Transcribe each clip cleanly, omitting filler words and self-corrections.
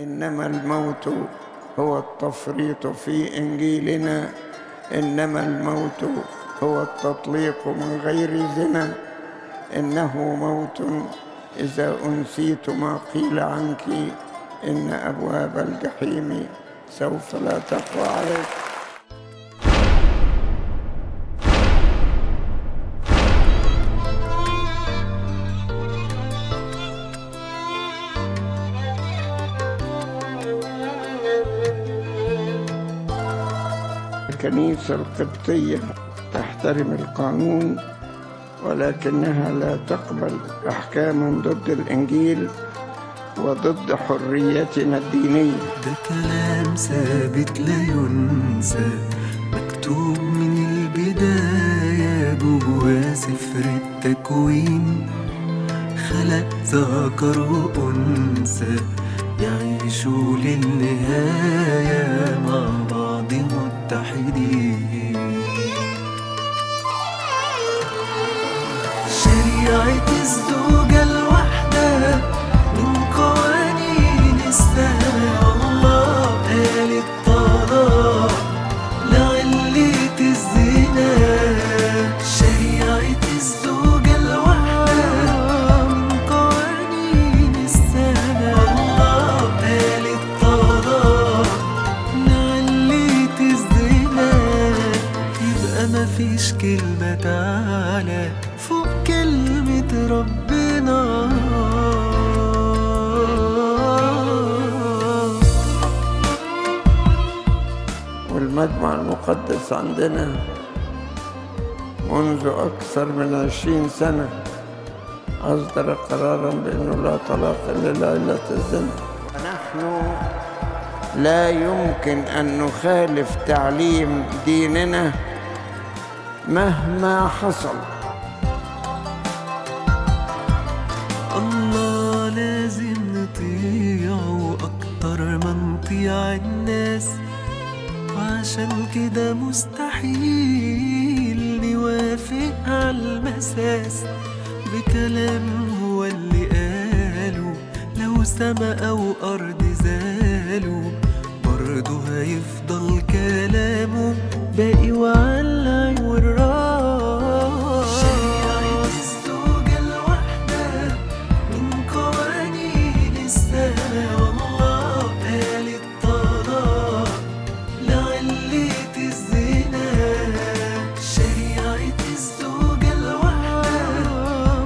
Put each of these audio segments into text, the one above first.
إنما الموت هو التفريط في إنجيلنا، إنما الموت هو التطليق من غير زنا، إنه موت إذا أنسيت ما قيل عنك، إن أبواب الجحيم سوف لا تقوى عليك. الكنيسة القبطية تحترم القانون، ولكنها لا تقبل أحكاما ضد الإنجيل وضد حريتنا الدينية. ده كلام ثابت لا ينسى، مكتوب من البداية جوا سفر التكوين. خلق ذكر وأنثى يعيشوا للنهاية مع بعض متحدين. شريعة الزوجة الواحدة من قوانين السماء، الله قال الطلاق لعلة الزنا. شريعة الزوجة الواحدة من قوانين السماء، الله قال الطلاق لعلة الزنا. يبقى مفيش كلمة تعالى فوق كلمة ربنا. والمجمع المقدس عندنا منذ أكثر من 20 سنة أصدر قرارا بأنه لا طلاق إلا لعلة الزنا. ونحن لا يمكن أن نخالف تعليم ديننا مهما حصل. الله لازم نطيعه أكتر ما نطيع الناس، وعشان كده مستحيل نوافق على المساس بكلام هو اللي قاله. لو سما أو أرض زالوا برضه هيفضل كلامه باقي وعلى والراس. شريعة الزوجة الواحدة من قوانين السماء، والله قال الطلاق لعلة الزنا. شريعة الزوجة الواحدة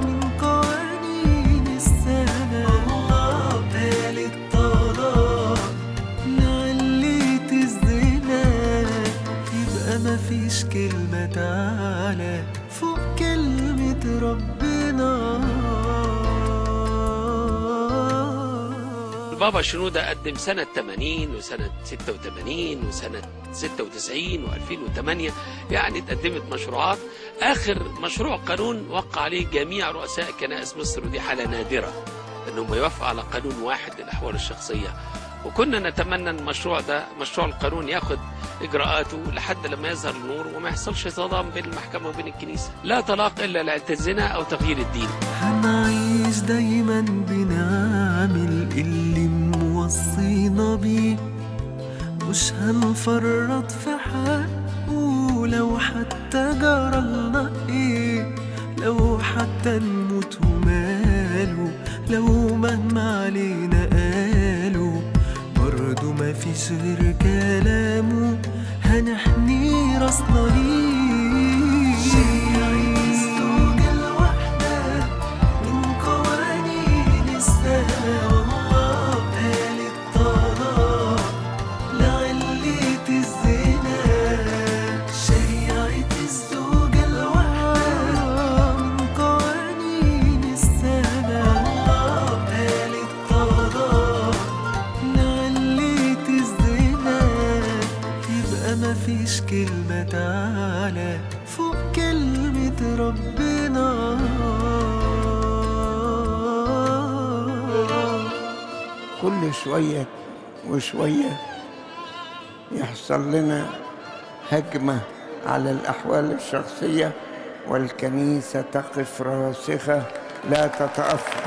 من قوانين السماء، الله قال الطلاق لعلة الزنا. يبقى مفيش كلمة تعالى فوق كلمة ربنا. البابا شنودة قدم سنة 80 وسنة 86 وسنة 96 و2008، يعني اتقدمت مشروعات. آخر مشروع قانون وقع عليه جميع رؤساء كنائس مصر، ودي حالة نادرة أنهم يوافقوا على قانون واحد للأحوال الشخصية. وكنا نتمنى أن المشروع ده، مشروع القانون، ياخد إجراءاته لحد لما يظهر النور وما يحصلش صدام بين المحكمة وبين الكنيسة. لا طلاق إلا لعلة الزنا أو تغيير الدين. هنعيش دايما بنعمل اللي موصينا بيه، مش هنفرط في حقه لو حتى جرالنا ايه. لو حتى نموت وماله، لو مهما علينا قالوا برضو مفيش غير كلامه هنحني راسنا ليه. شريعة الزوجة الواحدة من قوانين السماء، والله قال الطلاق لعلة الزنا. شريعة الزوجة الواحدة من قوانين السماء، الله قال الطلاق لعلة الزنا. يبقى مفيش كلمة تعالى فوق كلمة ربنا. كل شوية وشوية يحصل لنا هجمة على الأحوال الشخصية، والكنيسة تقف راسخة لا تتأثر.